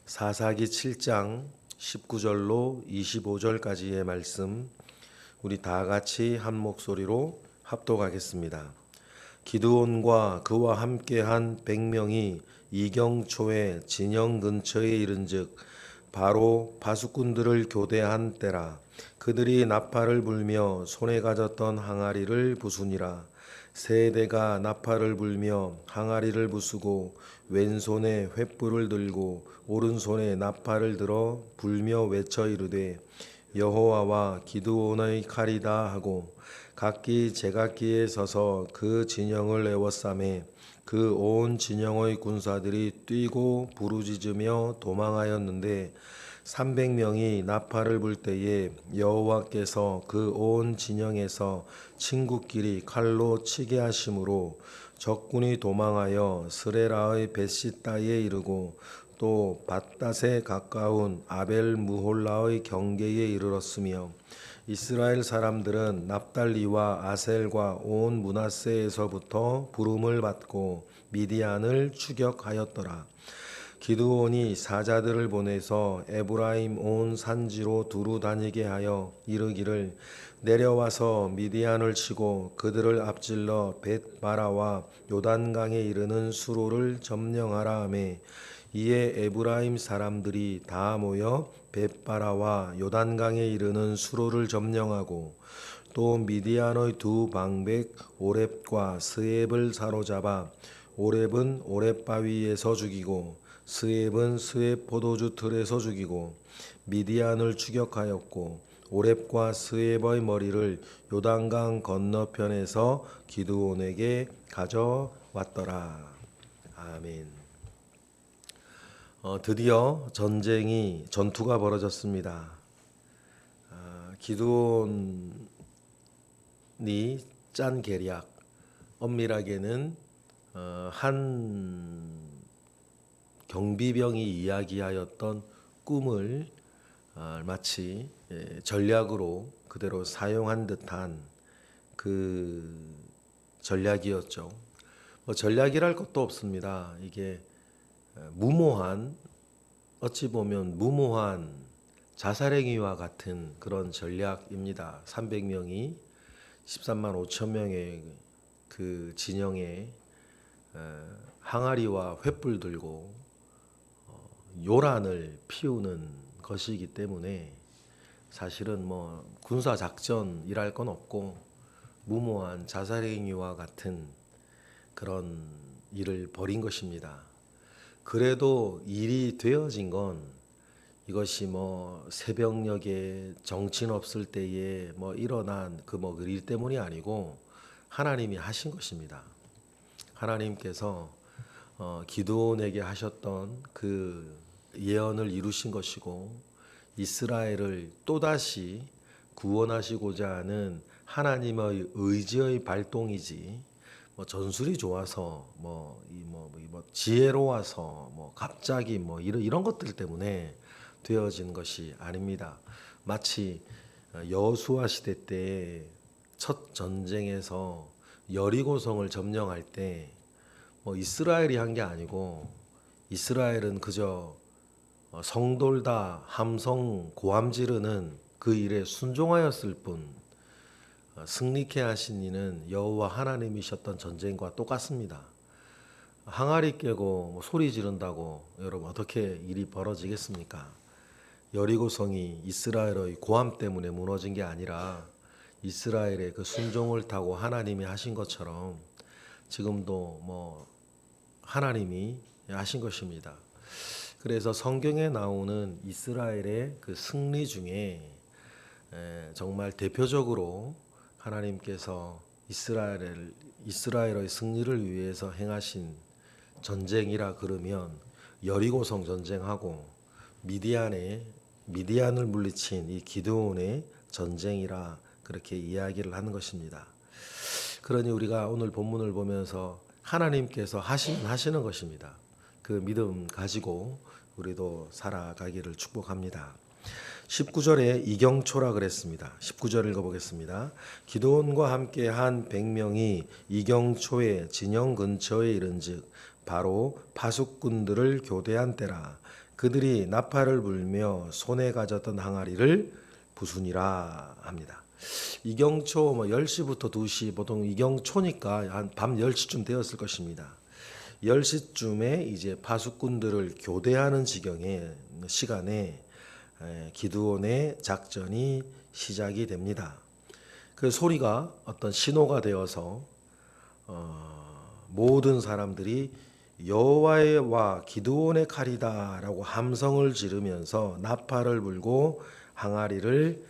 사사기 7장 19절로 25절까지의 말씀 우리 다 같이 한 목소리로 합독하겠습니다. 기드온과 그와 함께한 100명이 이경초의 진영 근처에 이른즉 바로 파수꾼들을 교대한 때라. 그들이 나팔을 불며 손에 가졌던 항아리를 부수니라. 세대가 나팔을 불며 항아리를 부수고 왼손에 횃불을 들고 오른손에 나팔을 들어 불며 외쳐 이르되 여호와와 기드온의 칼이다 하고 각기 제각기에 서서 그 진영을 에워싸매 그 온 진영의 군사들이 뛰고 부르짖으며 도망하였는데 300명이 나팔을 불 때에 여호와께서 그 온 진영에서 친구끼리 칼로 치게 하심으로 적군이 도망하여 스레라의 벳시다에 이르고 또 밧닷에 가까운 아벨 무홀라의 경계에 이르렀으며 이스라엘 사람들은 납달리와 아셀과 온 므낫세에서부터 부름을 받고 미디안을 추격하였더라. 기드온이 사자들을 보내서 에브라임 온 산지로 두루 다니게 하여 이르기를 내려와서 미디안을 치고 그들을 앞질러 벳바라와 요단강에 이르는 수로를 점령하라 하매 이에 에브라임 사람들이 다 모여 벳바라와 요단강에 이르는 수로를 점령하고 또 미디안의 두 방백 오렙과 스앱을 사로잡아 오렙은 오렙 바위에서 죽이고 스앱은 스앱 포도주 틀에서 죽이고 미디안을 추격하였고 오렙과 스앱의 머리를 요단강 건너편에서 기드온에게 가져왔더라. 아멘. 드디어 전투가 벌어졌습니다. 기드온이 짠 계략, 엄밀하게는 한 경비병이 이야기하였던 꿈을 마치 전략으로 그대로 사용한 듯한 그 전략이었죠. 전략이랄 것도 없습니다. 이게 무모한, 어찌 보면 무모한 자살행위와 같은 그런 전략입니다. 300명이 13만 5천 명의 그 진영에 항아리와 횃불 들고 요란을 피우는 것이기 때문에 사실은 뭐 군사 작전이랄 건 없고 무모한 자살행위와 같은 그런 일을 벌인 것입니다. 그래도 일이 되어진 건 이것이 뭐 새벽녘에 정신없을 때에 뭐 일어난 그 일 때문이 아니고 하나님이 하신 것입니다. 하나님께서 기드온에게 하셨던 그 예언을 이루신 것이고 이스라엘을 또다시 구원하시고자 하는 하나님의 의지의 발동이지 전술이 좋아서 지혜로워서 갑자기 이런 것들 때문에 되어진 것이 아닙니다. 마치 여호수아 시대 때 첫 전쟁에서 여리고성을 점령할 때 이스라엘이 한 게 아니고 이스라엘은 그저 성돌다 함성 고함 지르는 그 일에 순종하였을 뿐 승리케 하신 이는 여호와 하나님이셨던 전쟁과 똑같습니다. 항아리 깨고 소리 지른다고 여러분 어떻게 일이 벌어지겠습니까? 여리고성이 이스라엘의 고함 때문에 무너진 게 아니라 이스라엘의 그 순종을 타고 하나님이 하신 것처럼 지금도 하나님이 하신 것입니다. 그래서 성경에 나오는 이스라엘의 그 승리 중에 정말 대표적으로 하나님께서 이스라엘의 승리를 위해서 행하신 전쟁이라 그러면 여리고성 전쟁하고 미디안을 물리친 이 기드온의 전쟁이라 그렇게 이야기를 하는 것입니다. 그러니 우리가 오늘 본문을 보면서 하나님께서 하시는 것입니다. 그 믿음 가지고 우리도 살아가기를 축복합니다. 19절에 이경초라 그랬습니다. 19절 읽어보겠습니다. 기드온과 함께 한 100명이 이경초의 진영 근처에 이른즉 바로 파수꾼들을 교대한 때라. 그들이 나팔을 불며 손에 가졌던 항아리를 부수니라 합니다. 이경초 10시부터 2시, 보통 이경초니까 한 밤 10시쯤 되었을 것입니다. 10시쯤에 이제 파수꾼들을 교대하는 지경의 시간에 기드온의 작전이 시작이 됩니다. 그 소리가 어떤 신호가 되어서 모든 사람들이 여호와의 기드온의 칼이다라고 함성을 지르면서 나팔을 불고 항아리를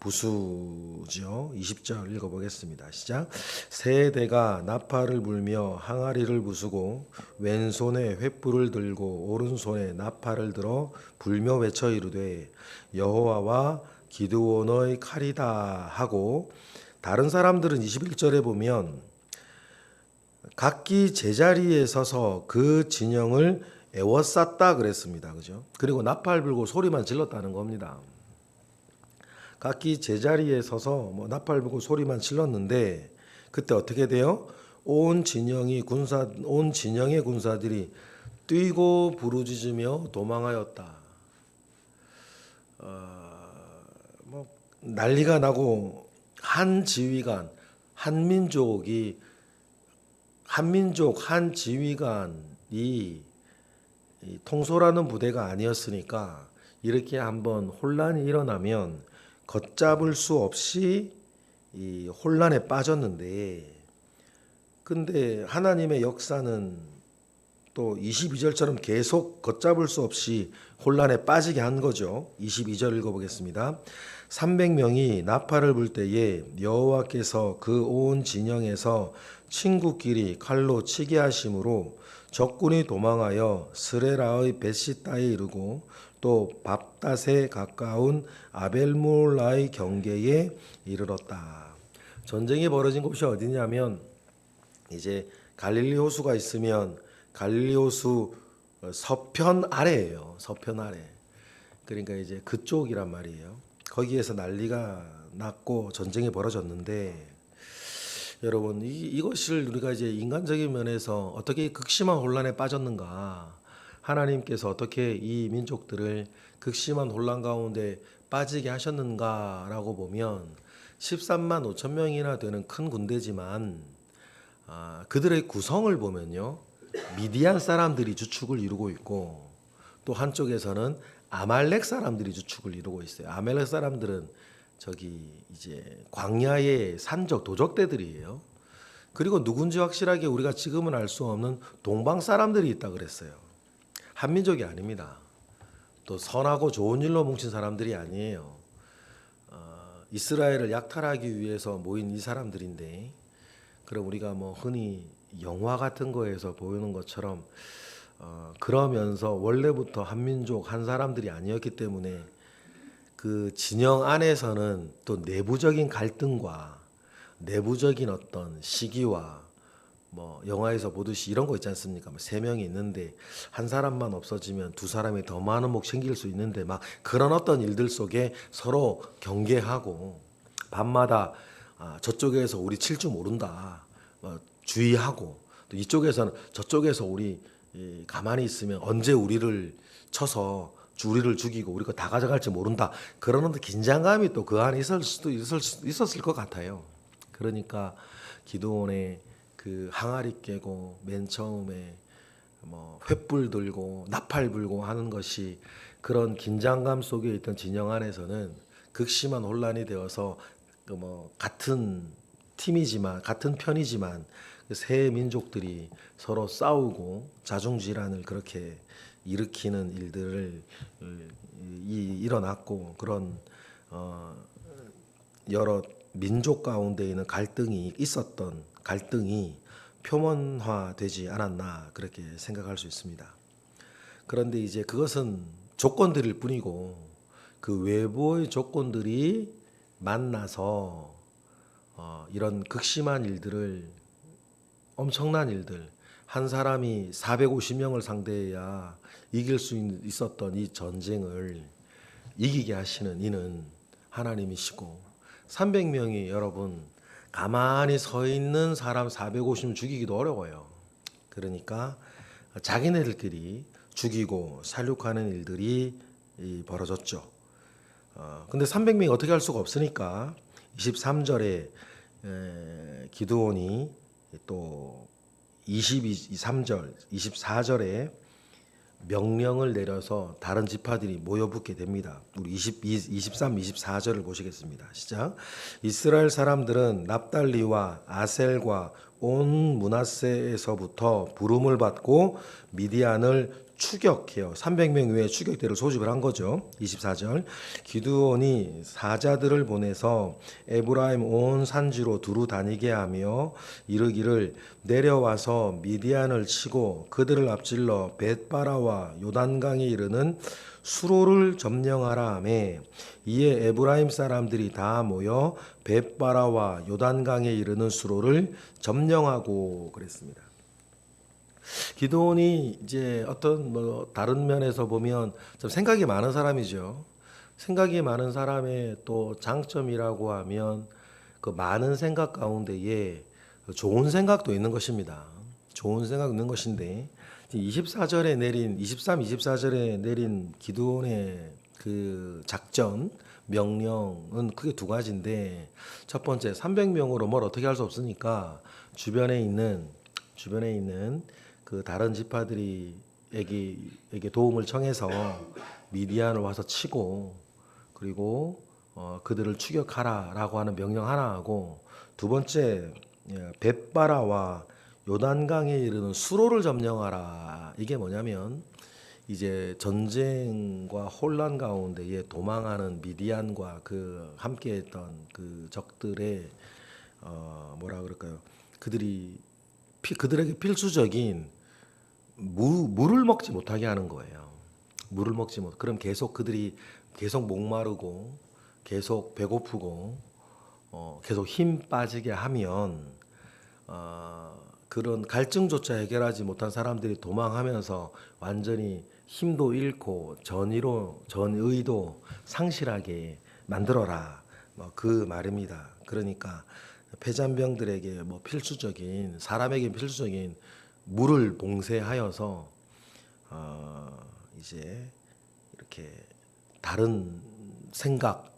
부수죠. 20절 읽어보겠습니다. 시작. 세 대가 나팔을 불며 항아리를 부수고 왼손에 횃불을 들고 오른손에 나팔을 들어 불며 외쳐 이르되 여호와와 기드온의 칼이다 하고, 다른 사람들은 21절에 보면 각기 제자리에 서서 그 진영을 에워쌌다 그랬습니다. 그죠? 그리고 나팔 불고 소리만 질렀다는 겁니다. 각기 제자리에 서서 나팔 불고 소리만 질렀는데, 그때 어떻게 돼요? 온 진영의 군사들이 뛰고 부르짖으며 도망하였다. 난리가 나고 한 지휘관, 한 민족 한 지휘관이 통솔하는 부대가 아니었으니까 이렇게 한번 혼란이 일어나면 걷잡을 수 없이 이 혼란에 빠졌는데, 근데 하나님의 역사는 또 22절처럼 계속 걷잡을 수 없이 혼란에 빠지게 한 거죠. 22절 읽어보겠습니다. 300명이 나팔을 불 때에 여호와께서 그 온 진영에서 친구끼리 칼로 치게 하심으로 적군이 도망하여 스레라의 벳시다에 이르고 또 밥닷에 가까운 아벨몰라의 경계에 이르렀다. 전쟁이 벌어진 곳이 어디냐면 이제 갈릴리 호수가 있으면 갈릴리 호수 서편 아래예요. 서편 아래. 그러니까 이제 그쪽이란 말이에요. 거기에서 난리가 났고 전쟁이 벌어졌는데, 여러분 이것을 우리가 이제 인간적인 면에서 어떻게 극심한 혼란에 빠졌는가, 하나님께서 어떻게 이 민족들을 극심한 혼란 가운데 빠지게 하셨는가라고 보면 13만 5천 명이나 되는 큰 군대지만 그들의 구성을 보면요, 미디안 사람들이 주축을 이루고 있고 또 한쪽에서는 아말렉 사람들이 주축을 이루고 있어요. 아말렉 사람들은 저기 이제 광야의 산적 도적대들이에요. 그리고 누군지 확실하게 우리가 지금은 알 수 없는 동방 사람들이 있다 그랬어요. 한민족이 아닙니다. 또 선하고 좋은 일로 뭉친 사람들이 아니에요. 이스라엘을 약탈하기 위해서 모인 이 사람들인데, 그럼 우리가 흔히 영화 같은 거에서 보이는 것처럼 그러면서 원래부터 한민족 한 사람들이 아니었기 때문에 그 진영 안에서는 또 내부적인 갈등과 내부적인 어떤 시기와 영화에서 보듯이 이런 거 있지 않습니까? 세 명이 있는데 한 사람만 없어지면 두 사람이 더 많은 목 챙길 수 있는데 그런 어떤 일들 속에 서로 경계하고 밤마다 저쪽에서 우리 칠 줄 모른다 주의하고, 또 이쪽에서는 저쪽에서 우리 가만히 있으면 언제 우리를 쳐서 우리를 죽이고 우리 거 다 가져갈지 모른다. 그런 긴장감이 또 그 안에 있었을 것 같아요. 그러니까 기드온의 그 항아리 깨고 맨 처음에 횃불 들고 나팔 불고 하는 것이 그런 긴장감 속에 있던 진영 안에서는 극심한 혼란이 되어서 같은 팀이지만 같은 편이지만 세 민족들이 서로 싸우고 자중질환을 그렇게 일으키는 일들을 일어났고, 그런 여러 민족 가운데 있는 갈등이 표면화되지 않았나 그렇게 생각할 수 있습니다. 그런데 이제 그것은 조건들일 뿐이고 그 외부의 조건들이 만나서 이런 극심한 일들을, 엄청난 일들, 한 사람이 450명을 상대해야 이길 수 있었던 이 전쟁을 이기게 하시는 이는 하나님이시고, 300명이 여러분 가만히 서 있는 사람 450 죽이기도 어려워요. 그러니까 자기네들끼리 죽이고 살육하는 일들이 벌어졌죠. 근데 300명이 어떻게 할 수가 없으니까 23절에 기드온이 또 23절, 24절에 명령을 내려서 다른 지파들이 모여붙게 됩니다. 우리 23, 24절을 보시겠습니다. 시작. 이스라엘 사람들은 납달리와 아셀과 온 므낫세에서부터 부름을 받고 미디안을 추격해요. 300명 외에 추격대를 소집을 한 거죠. 24절. 기드온이 사자들을 보내서 에브라임 온 산지로 두루 다니게 하며 이르기를 내려와서 미디안을 치고 그들을 앞질러 벳바라와 요단강에 이르는 수로를 점령하라 하매 이에 에브라임 사람들이 다 모여 벳바라와 요단강에 이르는 수로를 점령하고 그랬습니다. 기드온이 이제 어떤 뭐 다른 면에서 보면 좀 생각이 많은 사람이죠. 생각이 많은 사람의 또 장점이라고 하면 그 많은 생각 가운데에 좋은 생각도 있는 것입니다. 좋은 생각 있는 것인데 24절에 내린 23, 24절에 내린 기드온의 그 작전 명령은 크게 두 가지인데 첫 번째 300명으로 뭘 어떻게 할 수 없으니까 주변에 있는 그 다른 지파들이 에게 도움을 청해서 미디안을 와서 치고 그리고 그들을 추격하라라고 하는 명령 하나 하고 두 번째 벳바라와 요단강에 이르는 수로를 점령하라. 이게 뭐냐면 이제 전쟁과 혼란 가운데에 도망하는 미디안과 그 함께했던 그 적들의 뭐라 그럴까요? 그들에게 필수적인 물을 먹지 못하게 하는 거예요. 물을 먹지 못. 그럼 그들이 계속 목마르고 계속 배고프고 계속 힘 빠지게 하면 그런 갈증조차 해결하지 못한 사람들이 도망하면서 완전히 힘도 잃고 전의도 상실하게 만들어라. 그 말입니다. 그러니까 폐잔병들에게 사람에게 필수적인 물을 봉쇄하여서 이제 이렇게 다른 생각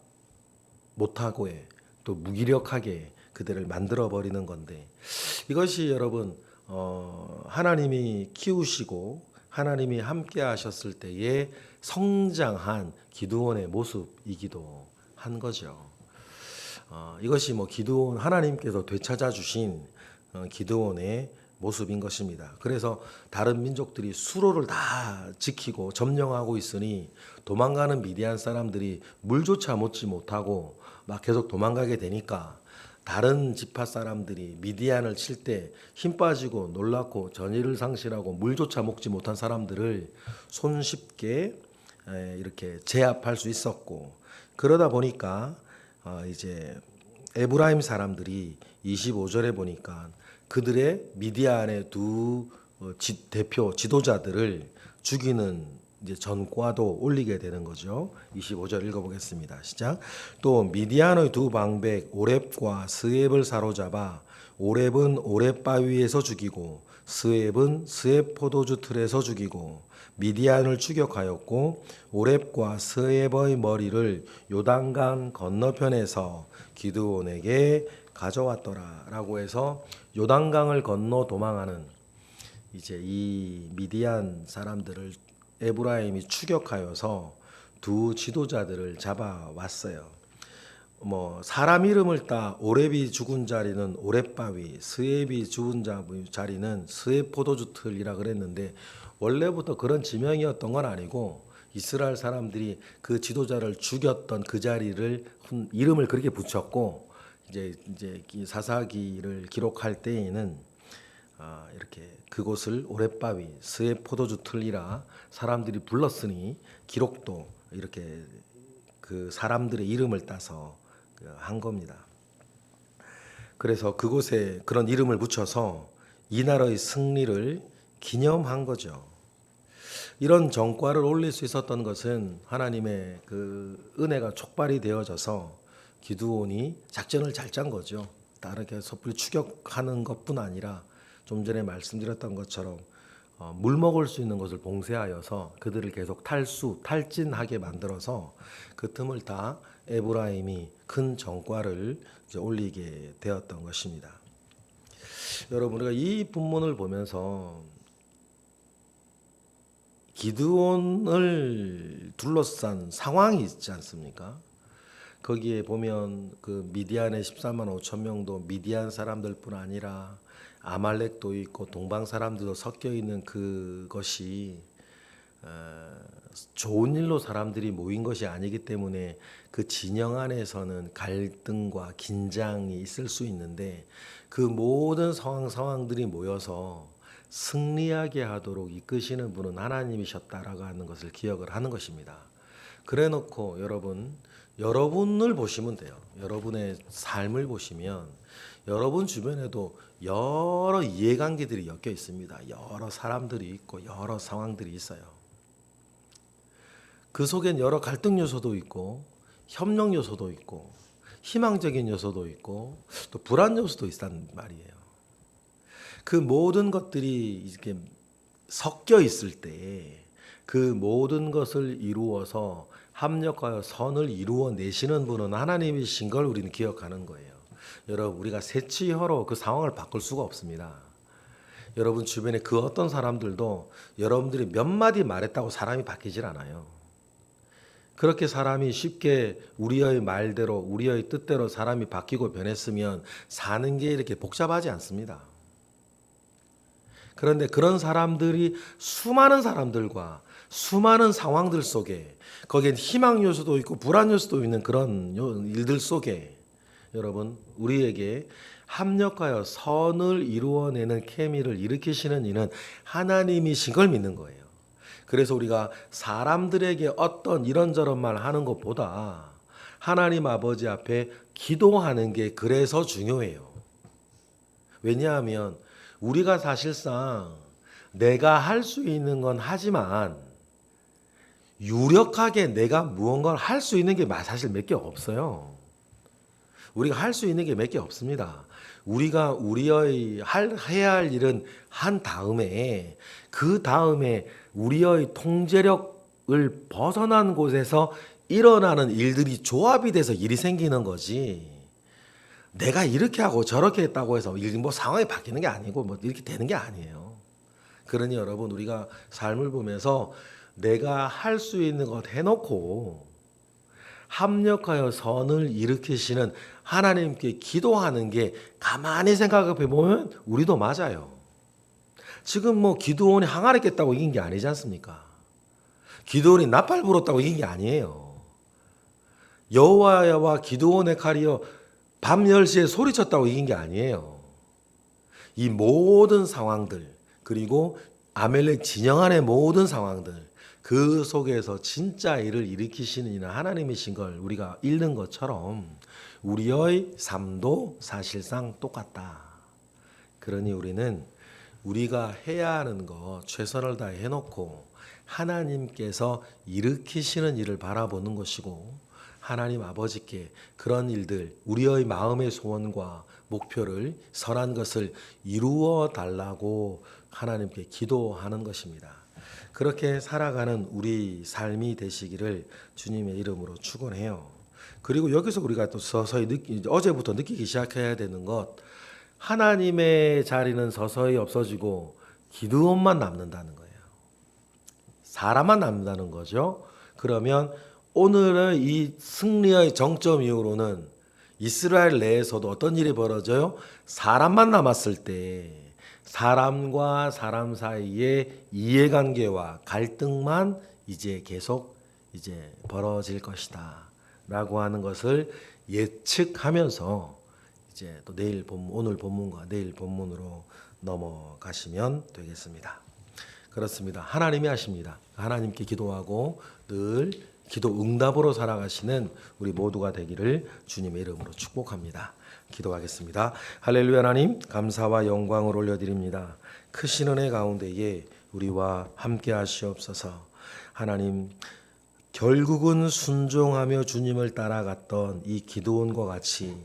못하고에 또 무기력하게 그들을 만들어 버리는 건데 이것이 여러분 하나님이 키우시고 하나님이 함께 하셨을 때에 성장한 기드온의 모습이기도 한 거죠. 이것이 기드온 하나님께서 되찾아 주신 기드온의 모습인 것입니다. 그래서 다른 민족들이 수로를 다 지키고 점령하고 있으니 도망가는 미디안 사람들이 물조차 먹지 못하고 막 계속 도망가게 되니까 다른 지파 사람들이 미디안을 칠 때 힘 빠지고 놀랍고 전의를 상실하고 물조차 먹지 못한 사람들을 손쉽게 이렇게 제압할 수 있었고 그러다 보니까 이제 에브라임 사람들이 25절에 보니까 그들의 미디안의 두 대표 지도자들을 죽이는 이제 전과도 올리게 되는 거죠. 25절 읽어보겠습니다. 시작. 또 미디안의 두 방백 오렙과 스웹을 사로잡아 오렙은 오렙 바위에서 죽이고 스웹은 스웹 포도주 틀에서 죽이고 미디안을 추격하였고 오렙과 스웹의 머리를 요단강 건너편에서 기드온에게 가져왔더라라고 해서 요단강을 건너 도망하는 이제 이 미디안 사람들을 에브라임이 추격하여서 두 지도자들을 잡아왔어요. 사람 이름을 따 오렙이 죽은 자리는 오렙바위, 스웹이 죽은 자리는 스웹 포도주 틀이라 그랬는데 원래부터 그런 지명이었던 건 아니고 이스라엘 사람들이 그 지도자를 죽였던 그 자리를 이름을 그렇게 붙였고 이제 사사기를 기록할 때에는 이렇게 그곳을 오렙바위, 스웹 포도주 틀이라 사람들이 불렀으니 기록도 이렇게 그 사람들의 이름을 따서 한 겁니다. 그래서 그곳에 그런 이름을 붙여서 이날의 승리를 기념한 거죠. 이런 정과를 올릴 수 있었던 것은 하나님의 그 은혜가 촉발이 되어져서 기드온이 작전을 잘 짠 거죠. 다르게 섣불리 추격하는 것뿐 아니라 좀 전에 말씀드렸던 것처럼 물 먹을 수 있는 것을 봉쇄하여서 그들을 계속 탈진하게 만들어서 그 틈을 다 에브라임이 큰 전과를 이제 올리게 되었던 것입니다. 여러분, 우리가 이 본문을 보면서 기드온을 둘러싼 상황이 있지 않습니까? 거기에 보면 그 미디안의 14만 5천 명도 미디안 사람들뿐 아니라 아말렉도 있고 동방 사람들도 섞여 있는 그것이 좋은 일로 사람들이 모인 것이 아니기 때문에 그 진영 안에서는 갈등과 긴장이 있을 수 있는데 그 모든 상황들이 모여서 승리하게 하도록 이끄시는 분은 하나님이셨다라고 하는 것을 기억을 하는 것입니다. 그래 놓고 여러분을 보시면 돼요. 여러분의 삶을 보시면 여러분 주변에도 여러 이해관계들이 엮여 있습니다. 여러 사람들이 있고 여러 상황들이 있어요. 그 속엔 여러 갈등 요소도 있고 협력 요소도 있고 희망적인 요소도 있고 또 불안 요소도 있단 말이에요. 그 모든 것들이 이렇게 섞여 있을 때 그 모든 것을 이루어서 합력하여 선을 이루어내시는 분은 하나님이신 걸 우리는 기억하는 거예요. 여러분, 우리가 새치혀로 그 상황을 바꿀 수가 없습니다. 여러분 주변에 그 어떤 사람들도 여러분들이 몇 마디 말했다고 사람이 바뀌질 않아요. 그렇게 사람이 쉽게 우리의 말대로 우리의 뜻대로 사람이 바뀌고 변했으면 사는 게 이렇게 복잡하지 않습니다. 그런데 그런 사람들이 수많은 사람들과 수많은 상황들 속에 거기엔 희망 요소도 있고 불안 요소도 있는 그런 일들 속에 여러분 우리에게 합력하여 선을 이루어내는 케미를 일으키시는 이는 하나님이신 걸 믿는 거예요. 그래서 우리가 사람들에게 어떤 이런저런 말 하는 것보다 하나님 아버지 앞에 기도하는 게 그래서 중요해요. 왜냐하면 우리가 사실상 내가 할 수 있는 건 하지만 유력하게 내가 무언가를 할 수 있는 게 사실 몇 개 없어요. 우리가 할 수 있는 게 몇 개 없습니다. 우리가 우리의 해야 할 일은 한 다음에 그 다음에 우리의 통제력을 벗어난 곳에서 일어나는 일들이 조합이 돼서 일이 생기는 거지. 내가 이렇게 하고 저렇게 했다고 해서 뭐 상황이 바뀌는 게 아니고 뭐 이렇게 되는 게 아니에요. 그러니 여러분 우리가 삶을 보면서 내가 할 수 있는 것 해놓고 합력하여 선을 일으키시는 하나님께 기도하는 게 가만히 생각해 보면 우리도 맞아요. 지금 뭐 기드온이 항아리 깼다고 이긴 게 아니지 않습니까? 기드온이 나팔 불었다고 이긴 게 아니에요. 여호와와 기드온의 칼이여 밤 10시에 소리쳤다고 이긴 게 아니에요. 이 모든 상황들 그리고 아멜렉 진영 안의 모든 상황들 그 속에서 진짜 일을 일으키시는 이는 하나님이신 걸 우리가 읽는 것처럼 우리의 삶도 사실상 똑같다. 그러니 우리는 우리가 해야 하는 거 최선을 다해 해놓고 하나님께서 일으키시는 일을 바라보는 것이고 하나님 아버지께 그런 일들 우리의 마음의 소원과 목표를 선한 것을 이루어 달라고 하나님께 기도하는 것입니다. 그렇게 살아가는 우리 삶이 되시기를 주님의 이름으로 축원해요. 그리고 여기서 우리가 또 서서히 어제부터 느끼기 시작해야 되는 것 하나님의 자리는 서서히 없어지고 기드온만 남는다는 거예요. 사람만 남는다는 거죠. 그러면 오늘의 이 승리의 정점 이후로는 이스라엘 내에서도 어떤 일이 벌어져요? 사람만 남았을 때 사람과 사람 사이의 이해관계와 갈등만 이제 계속 벌어질 것이다라고 하는 것을 예측하면서 이제 또 오늘 본문과 내일 본문으로 넘어가시면 되겠습니다. 그렇습니다. 하나님이 하십니다. 하나님께 기도하고 늘 기도 응답으로 살아가시는 우리 모두가 되기를 주님의 이름으로 축복합니다. 기도하겠습니다. 할렐루야. 하나님 감사와 영광을 올려드립니다. 크신 은혜 가운데에 우리와 함께 하시옵소서. 하나님 결국은 순종하며 주님을 따라갔던 이 기드온과 같이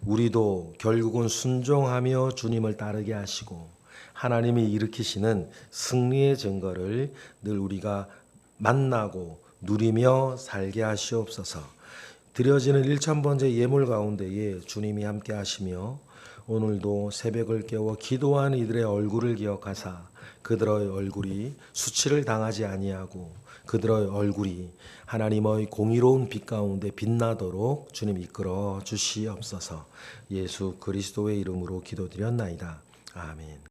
우리도 결국은 순종하며 주님을 따르게 하시고 하나님이 일으키시는 승리의 증거를 늘 우리가 만나고 누리며 살게 하시옵소서. 드려지는 일천번째 예물 가운데에 주님이 함께 하시며 오늘도 새벽을 깨워 기도하는 이들의 얼굴을 기억하사 그들의 얼굴이 수치를 당하지 아니하고 그들의 얼굴이 하나님의 공의로운 빛 가운데 빛나도록 주님 이끌어 주시옵소서. 예수 그리스도의 이름으로 기도드렸나이다. 아멘.